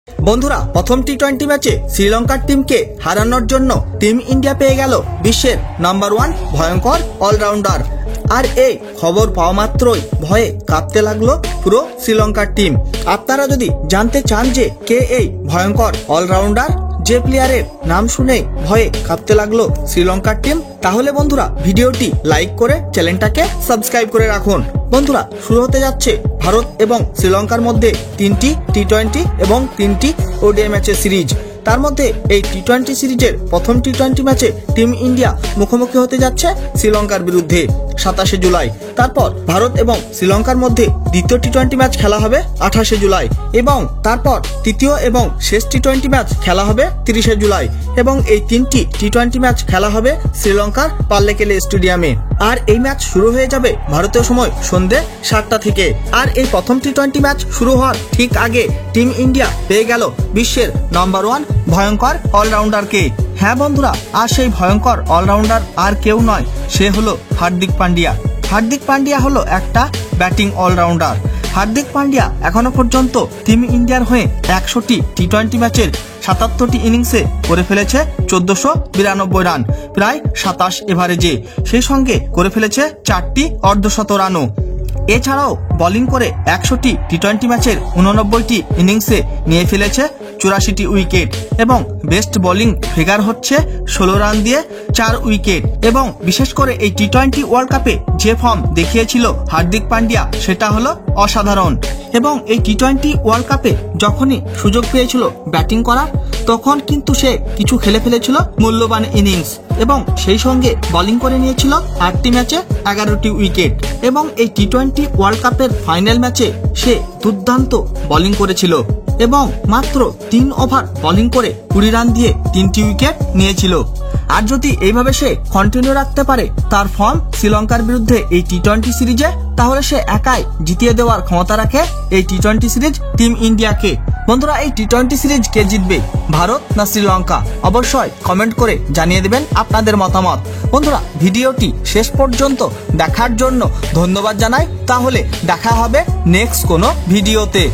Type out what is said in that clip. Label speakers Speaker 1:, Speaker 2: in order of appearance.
Speaker 1: বন্ধুরা, প্রথম টি-20 ম্যাচে শ্রীলঙ্কার টিমকে হারানোর জন্য টিম ইন্ডিয়া পেয়ে গেল বিশ্বের নাম্বার 1 ভয়ঙ্কর অলরাউন্ডার। আর এই খবর পাওয়া মাত্রই ভয়ে কাঁপতে লাগলো পুরো শ্রীলঙ্কার টিম। আপনারা যদি জানতে চান যে কে এই ভয়ঙ্কর অলরাউন্ডার, যে প্লেয়ারের নাম শুনেই ভয়ে কাঁপতে লাগলো শ্রীলঙ্কার টিম, তাহলে বন্ধুরা ভিডিওটি লাইক করে চ্যানেলটাকে সাবস্ক্রাইব করে রাখুন। বন্ধুরা, শুরু হতে যাচ্ছে ভারত এবং শ্রীলঙ্কার মধ্যে 3টি টি-20 এবং 3টি ওডিআই ম্যাচের সিরিজ। তার মধ্যে এই টি-20 সিরিজের প্রথম টি-20 ম্যাচে টিম ইন্ডিয়া মুখোমুখি হতে যাচ্ছে শ্রীলঙ্কার বিরুদ্ধে 27শে জুলাই। তারপর ভারত এবং শ্রীলঙ্কার মধ্যে দ্বিতীয় টি-20 ম্যাচ খেলা হবে 28শে জুলাই এবং তারপর তৃতীয় এবং শেষ টি-20 ম্যাচ খেলা হবে 30শে জুলাই এবং এই 3টি টি-20 ম্যাচ খেলা হবে শ্রীলঙ্কার পাল্লেকেলে স্টেডিয়ামে। আর এই ম্যাচ শুরু হয়ে যাবে ভারতীয় সময় সন্ধ্যে 7টা থেকে। আর এই প্রথম টি-20 ম্যাচ শুরু হওয়ার ঠিক আগে টিম ইন্ডিয়া পেয়ে গেল বিশ্বের নাম্বার 1 ভয়ঙ্কর অলরাউন্ডারকে। হ্যাঁ বন্ধুরা, আর সেই ভয়ঙ্কর অলরাউন্ডার আর কেউ নয়, সে হলো হার্দিক পান্ডিয়া। হার্দিক পান্ডিয়া হলো একটা ব্যাটিং অলরাউন্ডার। হার্দিক পান্ডিয়া এখনো পর্যন্ত টিম ইন্ডিয়ার হয়ে 100টি টি-20 ম্যাচের 77টি ইনিংসে করে ফেলেছে 1492 রান, প্রায় 27 এভারেজে। সেই সঙ্গে করে ফেলেছে 4টি অর্ধশত রানও। এছাড়াও বোলিং করে 100টি টি-20 ম্যাচের 89টি ইনিংসে নিয়ে ফেলেছে 84টি উইকেট এবং বেস্ট বোলিং ফিগার হচ্ছে 16 রান দিয়ে 4 উইকেট। এবং বিশেষ করে এই টি-20 ওয়ার্ল্ড কাপে যে ফর্ম দেখিয়েছিল হার্দিক পান্ডিয়া, সেটা হলো অসাধারণ। এবং এই টি-20 ওয়ার্ল্ড কাপে যখনই সুযোগ পেয়েছিল ব্যাটিং করার, তখন কিন্তু সে কিছু খেলে ফেলেছিল মূল্যবান ইনিংস এবং সেই সঙ্গে বোলিং করে নিয়েছিল 8টি ম্যাচে 11টি উইকেট। এবং এই টি-20 ওয়ার্ল্ড কাপের ফাইনাল ম্যাচে সে দুর্দান্ত বোলিং করেছিল এবং মাত্র 3 ওভার বোলিং করে 20 রান দিয়ে 3টি উইকেট নিয়েছিল। আর যদি এইভাবে সে কন্টিনিউ রাখতে পারে তার ফর্ম শ্রীলঙ্কার বিরুদ্ধে এই টি-20 সিরিজে, তাহলে সে একাই জিতিয়ে দেওয়ার ক্ষমতা রাখে এই টি-20 সিরিজ টিম ইন্ডিয়াকে। বন্ধুরা, এই টি-20 সিরিজ কে জিতবে, ভারত না শ্রীলঙ্কা? অবশ্যই কমেন্ট করে জানিয়ে দেবেন আপনাদের মতামত। বন্ধুরা, ভিডিওটি শেষ পর্যন্ত দেখার জন্য ধন্যবাদ জানাই। তাহলে দেখা হবে নেক্সট কোনো ভিডিওতে।